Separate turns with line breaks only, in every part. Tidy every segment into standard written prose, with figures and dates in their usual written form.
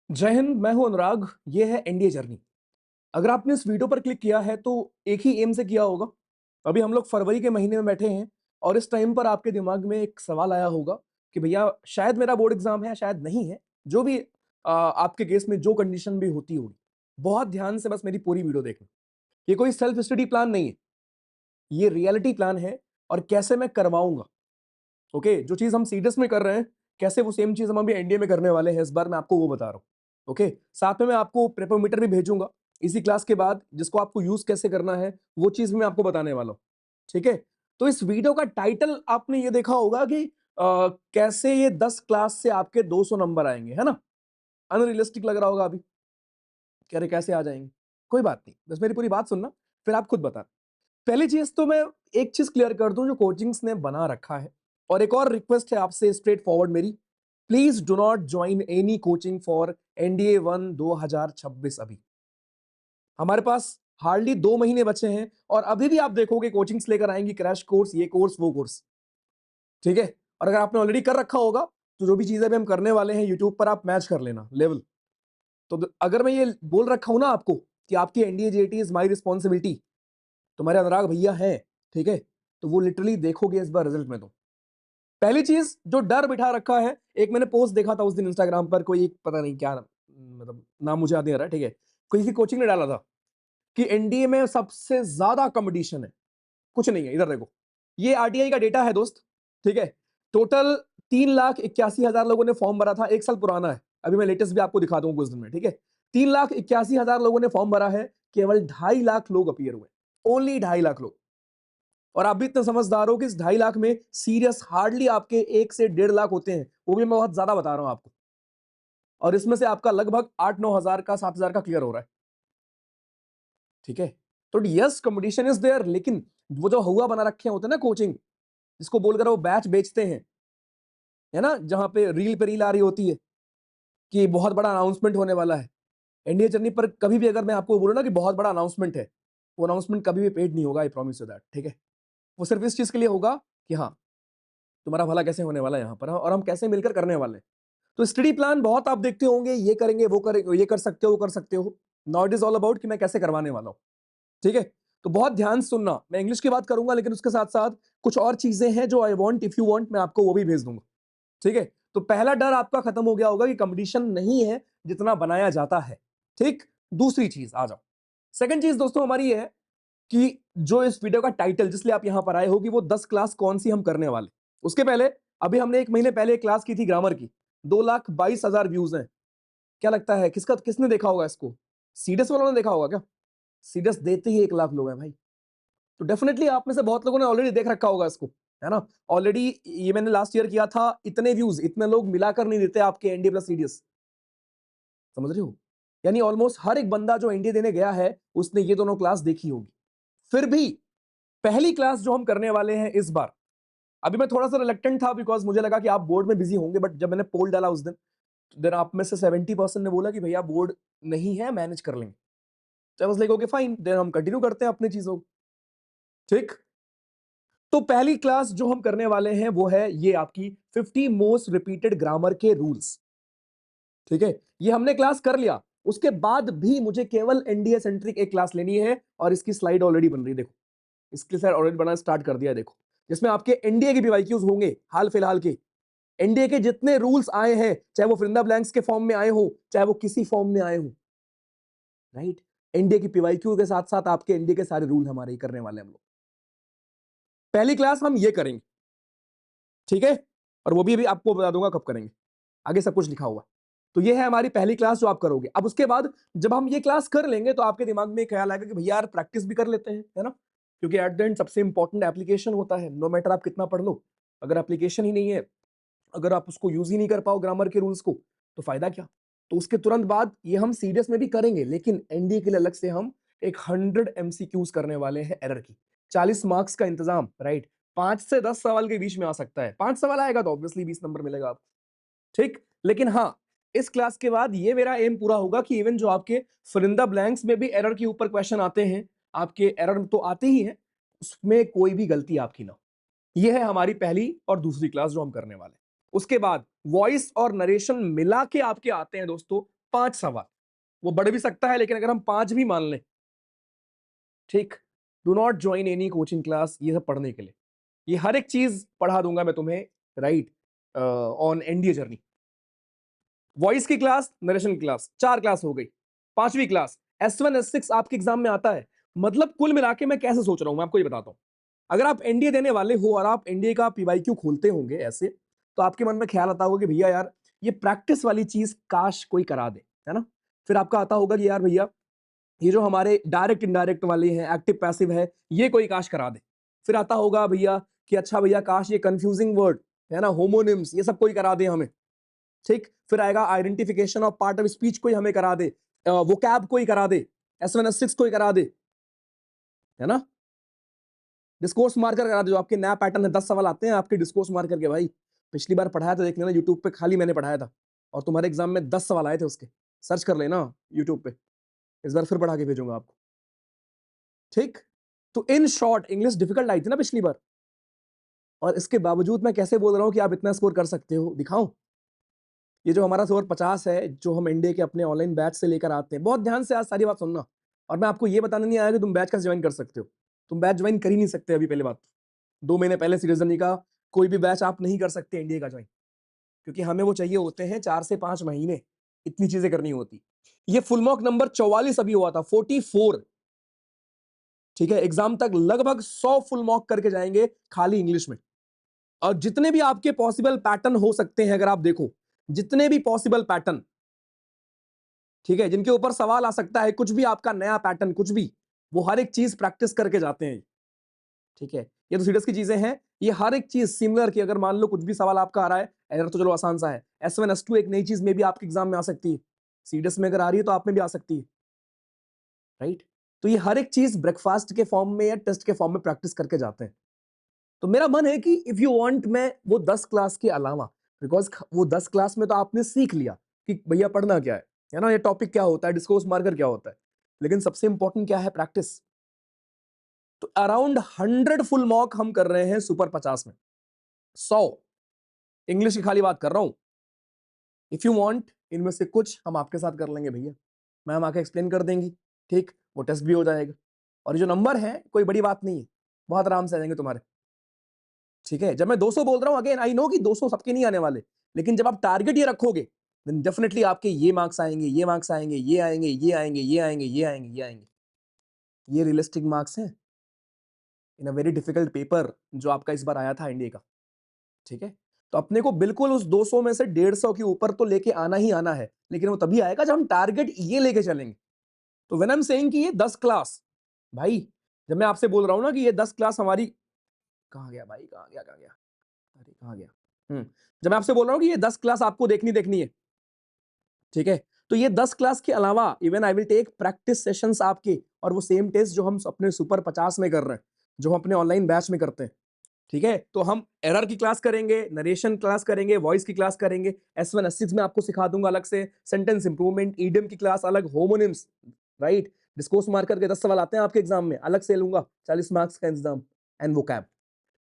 जय हिंद। मैं हूं अनुराग। ये है एनडीए जर्नी। अगर आपने इस वीडियो पर क्लिक किया है तो एक ही एम से किया होगा। अभी हम लोग फरवरी के महीने में बैठे हैं और इस टाइम पर आपके दिमाग में एक सवाल आया होगा कि भैया शायद मेरा बोर्ड एग्जाम है, शायद नहीं है। जो भी आपके केस में जो कंडीशन भी होती होगी, बहुत ध्यान से बस मेरी पूरी वीडियो देखना। ये कोई सेल्फ स्टडी प्लान नहीं है, ये रियलिटी प्लान है। और कैसे मैं करवाऊंगा, ओके, जो चीज हम सीडीएस में कर रहे हैं, कैसे वो सेम चीज हम अभी एनडीए में करने वाले हैं, इस बार मैं आपको वो बता रहा हूँ। ओके, साथ में मैं आपको प्रेपोमीटर भी भेजूंगा इसी क्लास के बाद, जिसको आपको यूज कैसे करना है वो चीज भी मैं आपको बताने वाला हूँ। ठीक है, तो इस वीडियो का टाइटल आपने ये देखा होगा कि कैसे ये 10 क्लास से आपके 200 नंबर आएंगे, है ना। अनरियलिस्टिक लग रहा होगा अभी, कह रहे कैसे आ जाएंगे। कोई बात नहीं, बस मेरी पूरी बात सुनना, फिर आप खुद बता। पहली चीज तो मैं एक चीज क्लियर कर दूं, जो कोचिंग्स ने बना रखा है। और एक और रिक्वेस्ट है आपसे स्ट्रेट फॉरवर्ड मेरी, please do not join any coaching for NDA 1 2026। अभी हमारे पास हार्डली 2 महीने बचे हैं और अभी भी आप देखोगे कोचिंग्स लेकर आएंगी, क्रैश कोर्स, ये कोर्स वो कोर्स। ठीक है, और अगर आपने ऑलरेडी कर रखा होगा तो जो भी चीजें भी हम करने वाले हैं यूट्यूब पर आप मैच कर लेना लेवल। तो अगर मैं ये बोल रखा हूं ना आपको कि आपकी NDA jetty is my responsibility, तुम्हारे अनुराग भैया हैं, ठीक है, तो वो लिटरली देखोगे इस बार रिजल्ट में। तो पहली चीज जो डर बिठा रखा है, एक मैंने पोस्ट देखा था उस दिन इंस्टाग्राम पर, कोई एक पता नहीं क्या मतलब नाम मुझे याद नहीं आ रहा है, ठीक है, किसी कोचिंग ने डाला था कि एनडीए में सबसे ज्यादा कंपटीशन है। कुछ नहीं है, इधर देखो, ये आरटीआई का डेटा है दोस्त। ठीक है, टोटल 3,81,000 लोगों ने फॉर्म भरा था, एक साल पुराना है, अभी मैं लेटेस्ट भी आपको दिखा दूंगा कुछ दिन में। ठीक है, 3,81,000 लोगों ने फॉर्म भरा है, केवल 2.5 लाख लोग अपीयर हुए, ओनली 2.5 लाख लोग। और आप भी इतने समझदार हो कि इस 2.5 लाख में सीरियस हार्डली आपके 1 से 1.5 लाख होते हैं, वो भी मैं बहुत ज्यादा बता रहा हूं आपको। और इसमें से आपका लगभग 8-9 हजार का, 7 हजार का क्लियर हो रहा है। ठीक है, तो यस कंपटीशन इज देयर, लेकिन वो जो हुआ बना रखे होते हैं ना कोचिंग, जिसको बोलकर वो बैच बेचते हैं, है ना, जहां पे रील आ रही होती है कि बहुत बड़ा अनाउंसमेंट होने वाला है एनडीए जर्नी पर। कभी भी अगर मैं आपको बोलूं ना कि बहुत बड़ा अनाउंसमेंट है, वो अनाउंसमेंट कभी भी पेड नहीं होगा, आई प्रॉमिस यू दैट। ठीक है, वो सिर्फ इस चीज के लिए होगा कि हाँ, तुम्हारा भला कैसे होने वाला है यहाँ पर, और हम कैसे मिलकर करने वाले हैं। तो स्टडी प्लान बहुत आप देखते होंगे, ये करेंगे वो करेंगे, ये कर सकते हो वो कर सकते हो। Now it is all about कि मैं कैसे करवाने वाला हूँ। ठीक है, तो बहुत ध्यान से सुनना, मैं इंग्लिश की बात करूंगा लेकिन उसके साथ साथ कुछ और चीजें हैं जो I want, if you want मैं आपको वो भी भेज दूंगा। ठीक है, तो पहला डर आपका खत्म हो गया होगा कि कंपटीशन नहीं है जितना बनाया जाता है। ठीक, दूसरी चीज आ जाओ। सेकंड चीज दोस्तों हमारी ये है कि जो इस वीडियो का टाइटल जिसलिए आप यहां पर आए हो कि वो 10 क्लास कौन सी हम करने वाले। उसके पहले अभी हमने 1 महीने पहले एक क्लास की थी ग्रामर की, 2,22,000 व्यूज हैं। क्या लगता है किसका, किसने देखा होगा इसको? सीडीएस वालों ने देखा होगा क्या? सीडीएस देते ही 1 लाख लोग हैं भाई। तो डेफिनेटली आप में से बहुत लोगों ने ऑलरेडी देख रखा होगा इसको, है ना। ऑलरेडी ये मैंने लास्ट ईयर किया था, इतने व्यूज इतने लोग मिलाकर नहीं देते आपके एनडीए प्लस सीडीएस, समझ रहे हो। यानी ऑलमोस्ट हर एक बंदा जो एनडीए देने गया है उसने ये दोनों क्लास देखी होगी। फिर भी पहली क्लास जो हम करने वाले हैं इस बार, अभी मैं थोड़ा सा रिलेक्टेंट था बिकॉज मुझे लगा कि आप बोर्ड में बिजी होंगे, बट जब मैंने पोल डाला उस दिन, तो देन आप में से 70% ने बोला कि भैया बोर्ड नहीं है, मैनेज कर लेंगे। तो I was like okay fine, then हम कंटिन्यू करते हैं अपनी चीजों को। ठीक, तो पहली क्लास जो हम करने वाले हैं वो है ये आपकी 50 मोस्ट रिपीटेड ग्रामर के रूल्स। ठीक है, ये हमने क्लास कर लिया, उसके बाद भी मुझे केवल एनडीए सेंट्रिक एक क्लास लेनी है, और इसकी स्लाइड ऑलरेडी बन रही है, देखो इसके साथ ऑलरेडी बनाना स्टार्ट कर दिया है, देखो, जिसमें आपके एनडीए के पीवाईक्यूज होंगे हाल फिलहाल के। एनडीए के जितने रूल्स आए हैं, चाहे वो फिलिंदा ब्लैंक्स के फॉर्म में आए हो, चाहे वो किसी फॉर्म में आए हो, राइट, एनडीए की पीवाईक्यू के साथ साथ आपके एनडीए के सारे रूल हमारे ही करने वाले हम लोग। पहली क्लास हम ये करेंगे, ठीक है, और वो भी आपको बता दूंगा कब करेंगे, आगे सब कुछ लिखा हुआ। तो ये है हमारी पहली क्लास जो आप करोगे। अब उसके बाद जब हम ये क्लास कर लेंगे तो आपके दिमाग में ख्याल आएगा कि भैया यार प्रैक्टिस भी कर लेते हैं, है ना, क्योंकि एट द एंड सबसे इंपॉर्टेंट एप्लीकेशन होता है। नो मैटर आप कितना पढ़ लो, अगर एप्लीकेशन ही नहीं है, अगर आप उसको यूज ही नहीं कर पाओ ग्रामर के रूल्स को, तो फायदा क्या। तो उसके तुरंत बाद ये हम सीरियस में भी करेंगे, लेकिन एनडीए के लिए अलग से हम एक 100 MCQs करने वाले हैं एरर की, 40 मार्क्स का इंतजाम, राइट। 5 से 10 सवाल के बीच में आ सकता है, 5 सवाल आएगा तो ऑब्वियसली 20 नंबर मिलेगा आपको। ठीक, लेकिन हाँ, इस क्लास के बाद ये मेरा एम पूरा होगा कि इवन जो आपके फरिंदा ब्लैंक्स में भी एरर के ऊपर क्वेश्चन आते हैं, आपके एरर तो आते ही हैं, उसमें कोई भी गलती आपकी ना हो। ये है हमारी पहली और दूसरी क्लास जो हम करने वाले हैं। उसके बाद वॉइस और नरेशन मिला के आपके आते हैं दोस्तों 5 सवाल, वो बढ़ भी सकता है, लेकिन अगर हम 5 भी मान लें, ठीक, do not join any coaching class ये सब पढ़ने के लिए। ये हर एक चीज पढ़ा दूंगा मैं तुम्हें, right, on NDA journey. Voice की क्लास, नरेशन क्लास, 4 क्लास हो गई। 5वीं क्लास S1 S6 आपके एग्जाम में आता है। मतलब कुल मिला के मैं कैसे सोच रहा हूं, मैं आपको ये बताता हूं। अगर आप एनडीए देने वाले हो और आप एनडीए का पीवाईक्यू खोलते होंगे ऐसे, तो आपके मन में ख्याल आता होगा कि भैया यार ये प्रैक्टिस वाली चीज काश कोई करा दे, है ना। फिर आपका आता होगा कि यार भैया ये जो हमारे डायरेक्ट इनडायरेक्ट वाले हैं, एक्टिव पैसिव है, ये कोई काश करा दे। फिर आता होगा भैया कि अच्छा भैया काश ये कंफ्यूजिंग वर्ड है ना, होमोनिम्स, ये सब कोई करा दे हमें। ठीक, फिर आएगा identification of part of speech कोई हमें करा दे, वोकैब कोई करा दे, S1 S6 कोई करा दे, है ना। डिस्कोर्स मार्कर करा दे, जो आपके नया पैटर्न है, 10 सवाल आते हैं आपके डिस्कोर्स मार्कर के भाई। पिछली बार पढ़ाया था, देख लेना यूट्यूब पे, खाली मैंने पढ़ाया था, और तुम्हारे एग्जाम में 10 सवाल आए थे उसके, सर्च कर लेना यूट्यूब पे। इस बार फिर पढ़ा के भेजूंगा आपको, ठीक। तो in short English difficult I थी ना पिछली बार, और इसके बावजूद मैं कैसे बोल रहा हूं कि आप इतना स्कोर कर सकते हो, दिखाऊं। ये जो हमारा स्कोर 50 है, जो हम इंडिया के अपने ऑनलाइन बैच से लेकर आते हैं, बहुत ध्यान से आज सारी बात सुनना। और मैं आपको ये बताने नहीं आया कि तुम बैच कैसे ज्वाइन कर सकते हो। तुम बैच ज्वाइन कर ही नहीं सकते अभी, पहले बात। 2 महीने पहले सीरीजनी का कोई भी बैच आप नहीं कर सकते इंडिया का ज्वाइन, क्योंकि हमें वो चाहिए होते हैं 4 से 5 महीने, इतनी चीजें करनी होती। ये फुल मॉक नंबर 44 अभी हुआ था, 44, ठीक है। एग्जाम तक लगभग 100 फुल मॉक करके जाएंगे खाली इंग्लिश में। और जितने भी आपके पॉसिबल पैटर्न हो सकते हैं, अगर आप देखो जितने भी पॉसिबल पैटर्न, ठीक है, जिनके ऊपर सवाल आ सकता है, कुछ भी आपका नया पैटर्न, कुछ भी, वो हर एक चीज प्रैक्टिस करके जाते हैं, ठीक है। ये तो सीरियस की चीजें हैं। ये हर एक चीज सिमिलर की, अगर मान लो कुछ भी सवाल आपका आ रहा है, एरर तो चलो आसान सा है, S1 S2 एक नई चीज में भी आपके एग्जाम में आ सकती है, सीरियस में अगर आ रही है तो आप में भी आ सकती है, राइट। तो ये हर एक चीज ब्रेकफास्ट के फॉर्म में या टेस्ट के फॉर्म में प्रैक्टिस करके जाते हैं। तो मेरा मन है कि इफ यू वांट, मैं वो 10 क्लास के अलावा, बिकॉज वो 10 क्लास में तो आपने सीख लिया कि भैया पढ़ना क्या है ना, ये टॉपिक क्या होता है, डिस्कोर्स मार्कर क्या होता है, लेकिन सबसे इंपॉर्टेंट क्या है, प्रैक्टिस। तो अराउंड 100 फुल मॉक हम कर रहे हैं सुपर 50 में, 100 इंग्लिश की खाली बात कर रहा हूं। इफ यू वांट, इनमें से कुछ हम आपके साथ कर लेंगे भैया, मैम आके एक्सप्लेन कर देंगी, ठीक, वो टेस्ट भी हो जाएगा। और जो नंबर है कोई बड़ी बात नहीं है, बहुत आराम से आ जाएंगे तुम्हारे, ठीक है। जब मैं 200 बोल रहा हूं, अगेन आई नो कि 200 सबके नहीं आने वाले, लेकिन जब आप टारगेट ये रखोगे, देन डेफिनेटली आपके ये मार्क्स आएंगे, ये मार्क्स आएंगे, ये आएंगे, ये आएंगे, ये आएंगे, ये आएंगे, ये आएंगे। ये रियलिस्टिक मार्क्स हैं इन अ वेरी डिफिकल्ट पेपर जो आपका इस बार आया था इंडिया का, ठीक है। तो अपने को बिल्कुल उस 200 में से 150 के ऊपर तो लेके आना ही आना है, लेकिन वो तभी आएगा जब हम टारगेट ये लेके चलेंगे। तो व्हेन आई एम सेइंग कि ये 10 क्लास, भाई, जब मैं आपसे बोल रहा हूं ना कि ये 10 क्लास हमारी, कहां गया भाई, कहां गया, कहां गया, अरे कहां गया, जब मैं आपसे बोल रहा हूं कि ये 10 क्लास आपको देखनी देखनी है, ठीक है, तो ये 10 क्लास के अलावा even I will take practice sessions आपके, और वो सेम टेस्ट जो हम अपने सुपर 50 में कर रहे हैं, जो हम अपने ऑनलाइन बैच में करते हैं, ठीक है। तो हम एरर की क्लास करेंगे, नरेशन क्लास करेंगे, वॉइस की क्लास करेंगे, S1 S6 में आपको सिखा दूंगा अलग से, सेंटेंस इंप्रूवमेंट, ईडियम की क्लास अलग, होमोनिम्स, राइट, डिस्कोर्स मार्कर के 10 सवाल आते हैं आपके एग्जाम में, अलग से लूंगा, 40 मार्क्स का इंतजाम, एंड वोकैब।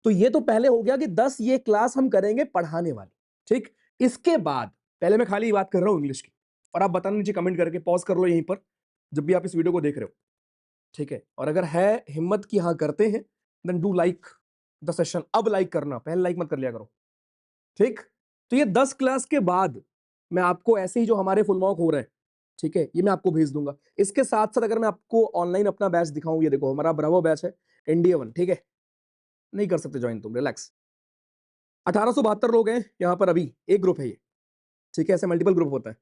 तो ये तो पहले हो गया कि 10 ये क्लास हम करेंगे पढ़ाने वाली, ठीक। इसके बाद पहले मैं खाली बात कर रहा हूं इंग्लिश की, और आप बताना नीचे कमेंट करके, पॉज कर लो यहीं पर जब भी आप इस वीडियो को देख रहे हो, ठीक है। और अगर है हिम्मत की हाँ करते हैं, then do like the session. अब लाइक करना, पहले लाइक मत कर लिया करो, ठीक। तो ये 10 क्लास के बाद मैं आपको ऐसे ही जो हमारे फुल मॉक हो रहे हैं, ठीक है, ये मैं आपको भेज दूंगा। इसके साथ साथ अगर मैं आपको ऑनलाइन अपना बैच दिखाऊं, ये देखो हमारा ब्रावो बैच है, इंडिया 1, ठीक है। नहीं कर सकते ज्वाइन तुम, रिलैक्स। 1872 लोग हैं यहाँ पर अभी, एक ग्रुप है ये, ठीक है, ऐसे मल्टीपल ग्रुप होता है।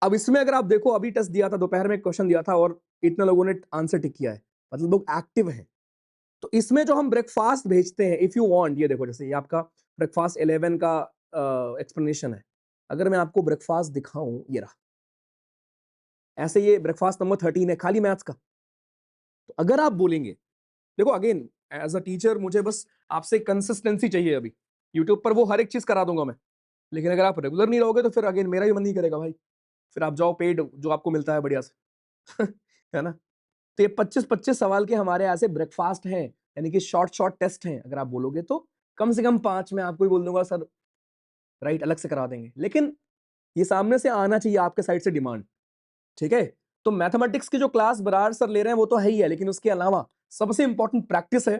अब इसमें अगर आप देखो, अभी टेस्ट दिया था, दोपहर में क्वेश्चन दिया था, और इतने लोगों ने आंसर टिक किया है, मतलब लोग एक्टिव हैं। तो इसमें जो हम ब्रेकफास्ट भेजते हैं, इफ यू वांट, ये देखो जैसे ये आपका ब्रेकफास्ट 11 का एक्सप्लेनेशन है। अगर मैं आपको ब्रेकफास्ट दिखाऊं, ये रहा, ऐसे ये ब्रेकफास्ट नंबर 13 है, खाली मैथ्स का। तो अगर आप बोलेंगे, देखो अगेन एज अ टीचर मुझे बस आपसे कंसिस्टेंसी चाहिए अभी, यूट्यूब पर वो हर एक चीज करा दूंगा मैं, लेकिन अगर आप रेगुलर नहीं रहोगे तो फिर अगेन मेरा भी मन नहीं करेगा भाई, फिर आप जाओ पेड जो आपको मिलता है बढ़िया से है ना। तो ये 25-25 सवाल के हमारे ऐसे ब्रेकफास्ट हैं, यानी कि शॉर्ट शॉर्ट टेस्ट हैं। अगर आप बोलोगे तो कम से कम 5 में आपको ही बोल दूंगा सर, राइट, अलग से करा देंगे, लेकिन ये सामने से आना चाहिए आपके साइड से डिमांड, ठीक है? तो मैथमेटिक्स की जो क्लास बरार सर ले रहे हैं वो तो है ही है, लेकिन उसके अलावा सबसे इंपॉर्टेंट प्रैक्टिस है।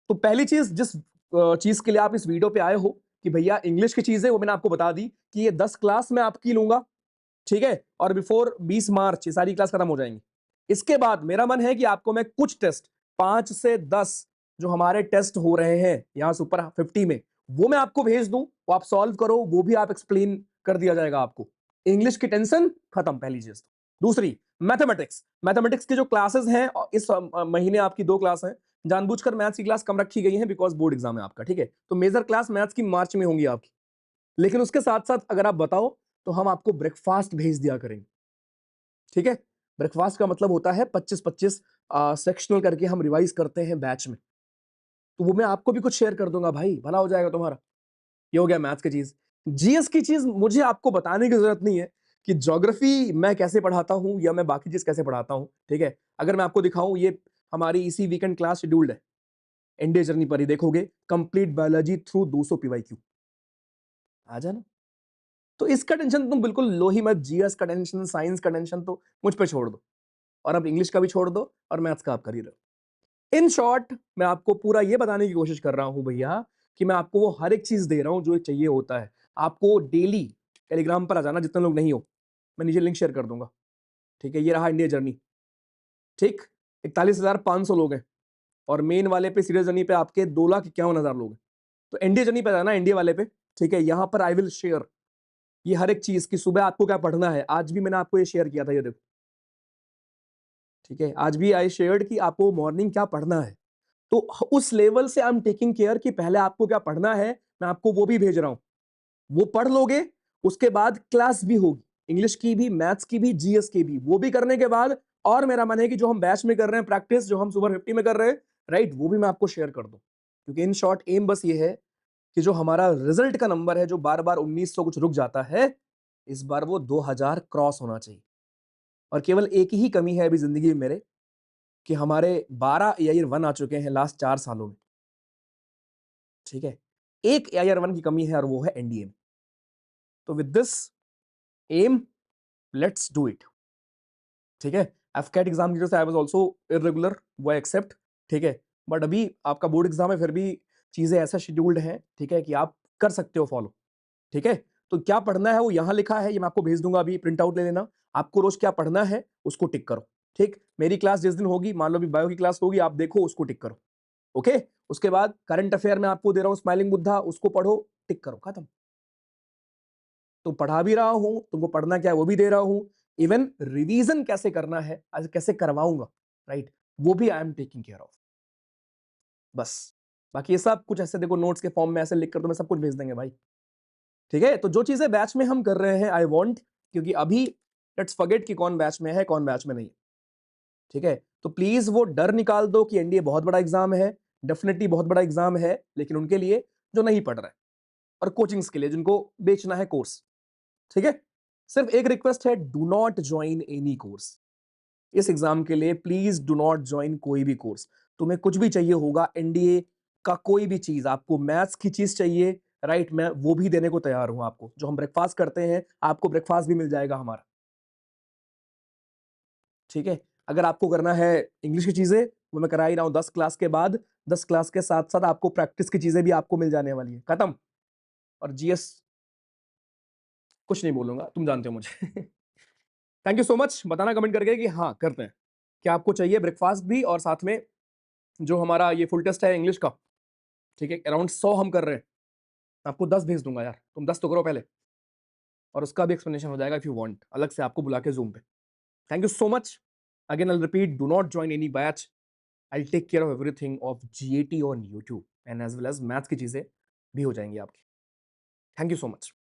तो पहली चीज जिस चीज के लिए आप इस वीडियो पे आए हो कि भैया इंग्लिश की चीज है, वो मैंने आपको बता दी कि ये 10 क्लास मैं आपकी लूंगा, ठीक है? और बिफोर 20 मार्च ये सारी क्लास खत्म हो जाएंगी। इसके बाद मेरा मन है कि आपको मैं कुछ टेस्ट 5 से 10 जो हमारे टेस्ट हो रहे हैं यहां सुपर 50 में, वो मैं आपको भेज दूं, वो आप सॉल्व करो, वो भी आप एक्सप्लेन कर दिया जाएगा आपको। इंग्लिश की टेंशन खत्म, पहली चीज। दूसरी, मैथमेटिक्स। मैथमेटिक्स की जो क्लासेस हैं इस महीने आपकी 2 क्लास हैं। जानबूझकर मैथ्स की क्लास कम रखी गई है बिकॉज बोर्ड एग्जाम है आपका, ठीक है? तो मेजर क्लास मैथ्स की मार्च में होंगी आपकी। लेकिन उसके साथ साथ अगर आप बताओ तो हम आपको ब्रेकफास्ट भेज दिया करेंगे, ठीक है? ब्रेकफास्ट का मतलब होता है 25-25 सेक्शनल करके हम रिवाइज करते हैं बैच में, तो वो मैं आपको भी कुछ शेयर कर दूंगा भाई, भला हो जाएगा तुम्हारा। ये हो गया मैथ्स की चीज। जीएस की चीज मुझे आपको बताने की जरूरत नहीं है कि ज्योग्राफी मैं कैसे पढ़ाता हूं या मैं बाकी चीज कैसे पढ़ाता हूं, ठीक है? अगर मैं आपको दिखाऊं, ये हमारी इसी वीकेंड क्लास शेड्यूल्ड है, इंडिया जर्नी पर ही देखोगे, कंप्लीट बायोलॉजी थ्रू 200 पीवाईक्यू। आ जाना। तो इसका टेंशन तुम बिल्कुल लो ही मत, जीएस का टेंशन, साइंस का टेंशन तो मुझ पे छोड़ दो, और अब इंग्लिश का भी छोड़ दो, और मैथ्स का आप कर ही रहो। इन शॉर्ट मैं आपको पूरा ये बताने की कोशिश कर रहा हूं भैया कि मैं आपको वो हर एक चीज दे रहा हूं जो चाहिए होता है। आपको डेली टेलीग्राम पर आ जाना, जितने लोग नहीं हो, मैं नीचे लिंक शेयर कर दूंगा, ठीक है? ये रहा इंडिया जर्नी, ठीक? 41,500 लोग हैं, और मेन वाले पे, सीरियस जर्नी पे आपके 2,51,000 लोग हैं। तो एनडीए जर्नी पे जाना, एनडीए वाले पे, ठीक है? यहां पर आई विल शेयर ये हर एक चीज कि सुबह आपको क्या पढ़ना है। आज भी मैंने आपको ये शेयर किया था, ये देखो, ठीक है? आज भी आई शेयर्ड कि आपको मॉर्निंग क्या पढ़ना है। तो उस लेवल से आई एम टेकिंग केयर कि पहले आपको क्या पढ़ना है, मैं आपको वो भी भेज रहा हूं, वो पढ़ लोगे। उसके बाद क्लास भी होगी, इंग्लिश की भी, मैथ्स की भी, जीएस की भी। वो भी करने के बाद और मेरा मन है कि जो हम बैच में कर रहे हैं प्रैक्टिस, जो हम सुपर 50 में कर रहे हैं, राइट, वो भी मैं आपको शेयर कर दूं। क्योंकि इन शॉर्ट एम बस ये है कि जो हमारा रिजल्ट का नंबर है, जो बार बार 1900 कुछ रुक जाता है, इस बार वो 2000 क्रॉस होना चाहिए। और केवल एक ही कमी है अभी जिंदगी में मेरे, कि हमारे 12 एआईआर 1 आ चुके हैं लास्ट 4 सालों में, ठीक है? एक एआईआर 1 की कमी है, और वो है एनडीए में। तो with this aim, let's do it, ठीक है? एफकेट एग्जाम की वजह से आई वाज आल्सो इरेगुलर, वो एक्सेप्ट, ठीक है? बट अभी आपका बोर्ड एग्जाम है, फिर भी चीजें ऐसा शेड्यूल्ड हैं, ठीक है, कि आप कर सकते हो फॉलो, ठीक है? तो क्या पढ़ना है वो यहां लिखा है, ये मैं आपको भेज दूंगा, अभी प्रिंट आउट ले लेना। आपको रोज क्या पढ़ना है उसको टिक करो, ठीक? मेरी क्लास जिस दिन होगी, मान लो अभी बायो की क्लास होगी, आप देखो उसको टिक करो, ओके? उसके बाद करंट अफेयर में आपको दे रहा हूं स्माइलिंग बुद्धा, उसको पढ़ो, टिक करो, खत्म। तो पढ़ा भी रहा हूं, तुमको पढ़ना क्या है वो भी दे रहा हूं, इवन रिवीजन कैसे करना है, आज कैसे करवाऊंगा, राइट, वो भी I am taking care of. बस, बाकी ये सब कुछ ऐसे देखो नोट्स के फॉर्म में ऐसे लिख कर तुम्हें सब कुछ भेज देंगे भाई, ठीक है? तो जो चीजें बैच में हम कर रहे हैं, आई वांट, क्योंकि अभी लेट्स फॉरगेट कि कौन बैच में है कौन बैच में नहीं, ठीक है? तो प्लीज वो डर निकाल दो कि एनडीए बहुत बड़ा एग्जाम है, डेफिनेटली बहुत बड़ा एग्जाम है, लेकिन उनके लिए जो नहीं पढ़ रहे, और कोचिंग्स के लिए जिनको बेचना है कोर्स, ठीक है? सिर्फ एक रिक्वेस्ट है, do not join any course इस एग्जाम के लिए। प्लीज डू नॉट ज्वाइन कोई भी कोर्स। तुम्हें कुछ भी चाहिए होगा एनडीए का, कोई भी चीज, आपको मैथ्स की चीज चाहिए, राइट, मैं वो भी देने को तैयार हूं आपको। जो हम ब्रेकफास्ट करते हैं, आपको ब्रेकफास्ट भी मिल जाएगा हमारा, ठीक है? अगर आपको करना है इंग्लिश की चीजें, वो मैं करा ही रहा हूं 10 क्लास के बाद। 10 क्लास के साथ साथ आपको प्रैक्टिस की चीजें भी आपको मिल जाने वाली है, खत्म। और जीएस कुछ नहीं बोलूंगा, तुम जानते हो मुझे। Thank you so much. बताना कमेंट करके कि हाँ करते हैं, क्या आपको चाहिए ब्रेकफास्ट भी, और साथ में जो हमारा ये फुल टेस्ट है इंग्लिश का, ठीक है, अराउंड 100 हम कर रहे हैं, आपको 10 भेज दूंगा यार, तुम 10 तो करो पहले, और उसका भी एक्सप्लेनेशन हो जाएगा इफ यू वांट, अलग से आपको बुला के जूम पे। Thank you so much. Again I repeat, do not join any batch, I take care of everything of GAT on YouTube, and as well as maths की चीजें भी हो जाएंगी आपकी। Thank you so much.